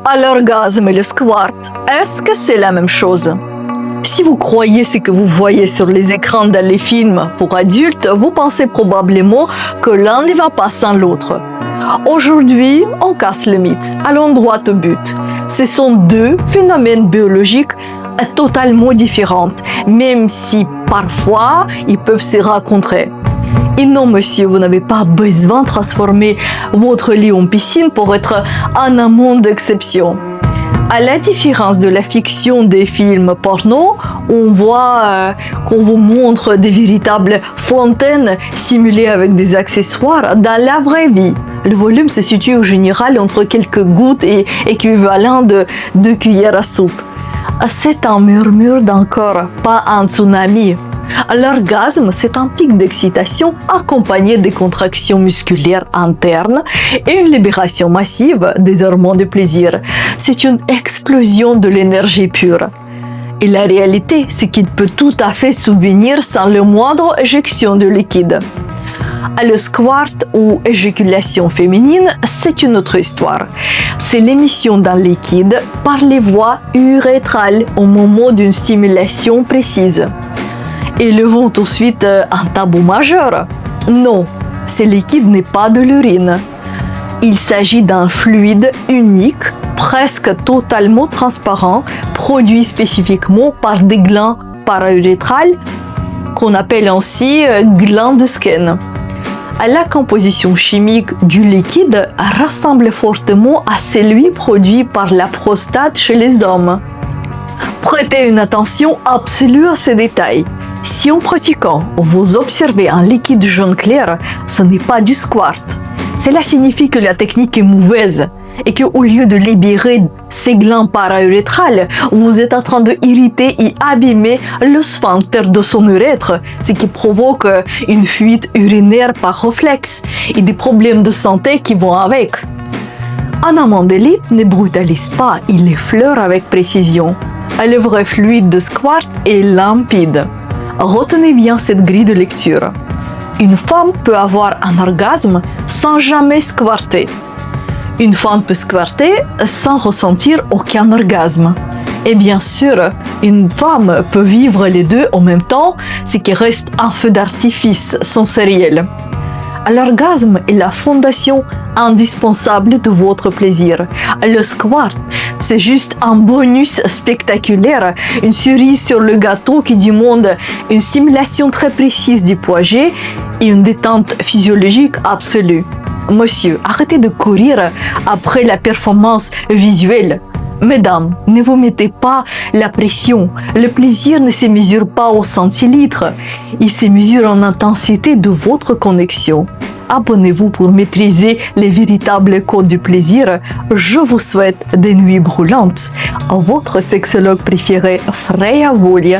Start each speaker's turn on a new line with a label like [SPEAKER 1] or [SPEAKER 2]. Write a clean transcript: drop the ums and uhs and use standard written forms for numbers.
[SPEAKER 1] À l'orgasme et le squirt, est-ce que c'est la même chose? Si vous croyez ce que vous voyez sur les écrans dans les films pour adultes, vous pensez probablement que l'un ne va pas sans l'autre. Aujourd'hui, on casse le mythe. Allons droit au but. Ce sont deux phénomènes biologiques totalement différents, même si parfois ils peuvent se rencontrer. Et non, monsieur, vous n'avez pas besoin de transformer votre lit en piscine pour être un monde d'exception. À la différence de la fiction des films porno, on voit qu'on vous montre des véritables fontaines simulées avec des accessoires dans la vraie vie. Le volume se situe en général entre quelques gouttes et équivalent de 2 cuillères à soupe. C'est un murmure d'un corps, pas un tsunami. L'orgasme, c'est un pic d'excitation accompagné de contractions musculaires internes et une libération massive des hormones de plaisir. C'est une explosion de l'énergie pure. Et la réalité, c'est qu'il peut tout à fait survenir sans le moindre éjection de liquide. Le squirt ou éjaculation féminine, c'est une autre histoire. C'est l'émission d'un liquide par les voies urétrales au moment d'une stimulation précise. Élevons tout de suite un tabou majeur. Non, ce liquide n'est pas de l'urine. Il s'agit d'un fluide unique, presque totalement transparent, produit spécifiquement par des glandes para-urétrales, qu'on appelle aussi glandes de Skene. La composition chimique du liquide ressemble fortement à celui produit par la prostate chez les hommes. Prêtez une attention absolue à ces détails. Si en pratiquant, vous observez un liquide jaune clair, ce n'est pas du squirt. Cela signifie que la technique est mauvaise et qu'au lieu de libérer ces glandes para-urétrales, vous êtes en train de irriter et abîmer le sphincter de son urètre, ce qui provoque une fuite urinaire par réflexe et des problèmes de santé qui vont avec. Un amant d'élite ne brutalise pas, il effleure avec précision. Le vrai fluide de squirt est limpide. Retenez bien cette grille de lecture. Une femme peut avoir un orgasme sans jamais squirter. Une femme peut squirter sans ressentir aucun orgasme. Et bien sûr, une femme peut vivre les deux en même temps, ce qui reste un feu d'artifice sensoriel. L'orgasme est la fondation indispensable de votre plaisir. Le squirt, c'est juste un bonus spectaculaire, une cerise sur le gâteau qui demande une stimulation très précise du poids G et une détente physiologique absolue. Monsieur, arrêtez de courir après la performance visuelle. Mesdames, ne vous mettez pas la pression. Le plaisir ne se mesure pas au centilitre. Il se mesure en intensité de votre connexion. Abonnez-vous pour maîtriser les véritables codes du plaisir. Je vous souhaite des nuits brûlantes. Votre sexologue préféré, Freya Volia.